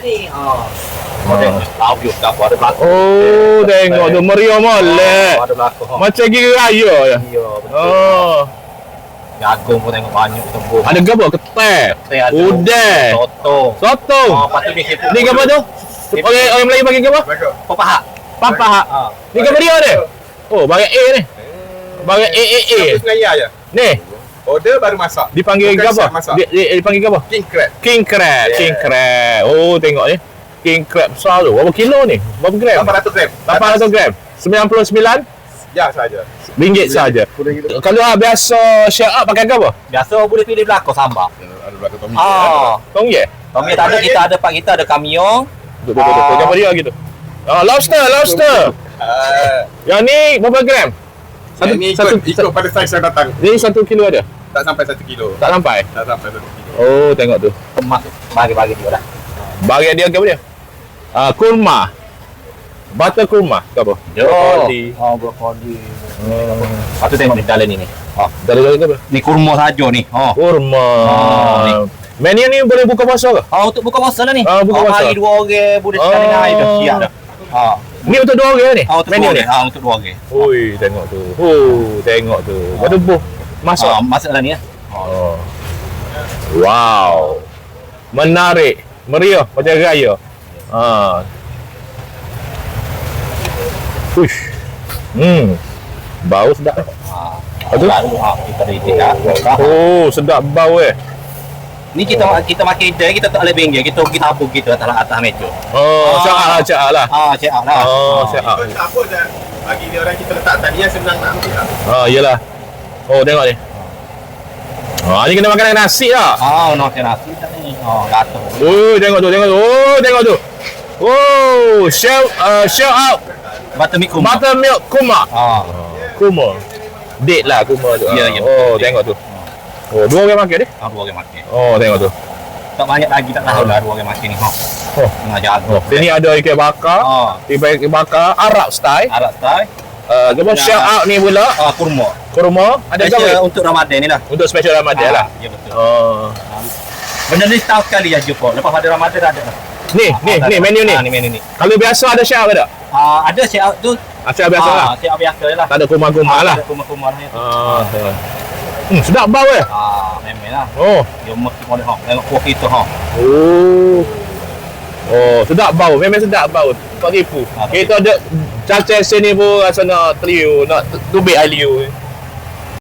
ni. Tahu juga aku ada belakang. Oh, tengok tu meriah molek. Ada belakang. Macam gigi raya je. Ya, betul. Oh. Jagung pun tengok banyak tembung. Ada apa? Ketek. Udang. Sotong. Sotong. Lepas tu ni siput. Ni apa tu? Orang Melayu panggil apa? Papahak. Pampah. Ni apa dia ni? Oh, bagian A ni. Bagian A. Sengaja je. Ni. Order baru masak. Dipanggil Bukan apa? siap masak. Dipanggil apa? King crab. King crab. Yeah. King crab. Oh, tengok ni. King crab besar tu. Berapa kilo ni? Berapa gram? 800 gram. 800 gram. 99 Ya saja. ringgit saja. Kalau biasa share up pakai apa? Biasa boleh pilih belakang sambal. Ada belakang Tommy. Tong ye. Tommy tak ada, kita ada pak kita ada kamiong. Betul. Apa dia gitu? Lobster. Yang ni berapa gram? Yang ni ikut pada saiz yang datang. Ni 1 kilo ada? Tak sampai 1 kilo. Tak sampai? Tak sampai 1 kilo. Oh, tengok tu. Kemas bagi dia dah. Bagian dia apa dia? Kurma. Butter kurma ke apa? Brokoli. Brokoli. Lepas tu tengok ni dalam ni. Dari apa? Ni kurma saja ni. Kurma. Ni. Menu ni boleh buka puasa ke? Untuk buka puasa lah ni. Buka puasa. Hari 2 orang boleh sekali dengan air dah. Siap dah. Ni untuk 2 orang ni? Untuk menu 2 ni? orang. Untuk 2 orang. Oi, tengok tu. Tengok tu. Lepas tu masak. Masak lah ni ya. Wow. Menarik. Meriah macam raya. Uish. Bau sedap. Kita ada itik. Oh, sedap bau Ni kita makan itik, kita tak boleh pinggir. Kita pergi tabung kita atas meja. Cak lah. Cek lah. Cak. Tak apa dah. Bagi dia orang kita letak tadi yang senang nak ambil. Yelah. Oh, tengok ni. Ni kena makan dengan nasi lah. Nak nasi tak ni. Gatal. Tengok tu. Shout out. Buttermilk kurma. Buttermilk kurma. Kurma. Date lah kurma tu. Ya. Tengok tu. 2 orang makan dia? 2 orang makan. Tengok tu. Tak banyak lagi, tak tahu lah 2 orang makan ni. Tengah jaga. Sini ada ikan bakar. Ikan bakar Arab style. Shout out ni pula. Kurma. Ada Special apa? untuk Ramadan ni lah. Untuk special Ramadan lah. Ya betul. Benda ni setahun sekali je jumpa. Lepas pada Ramadan ada dah. Ni menu ni. Ni menu ni. Kalau biasa ada shout out ke tak? Ada siap tu. Shout biasa lah. Siap biasa lah. Tak ada kurma-kurma lah. Ada kurma-kurma lah. Sedap bau memang lah. Dia mesti boleh tengok kuah kita sedap bau. Memang sedap bau. Tak tipu. Kita ada cacah sini pun rasa nak teliu, nak tubik aliu.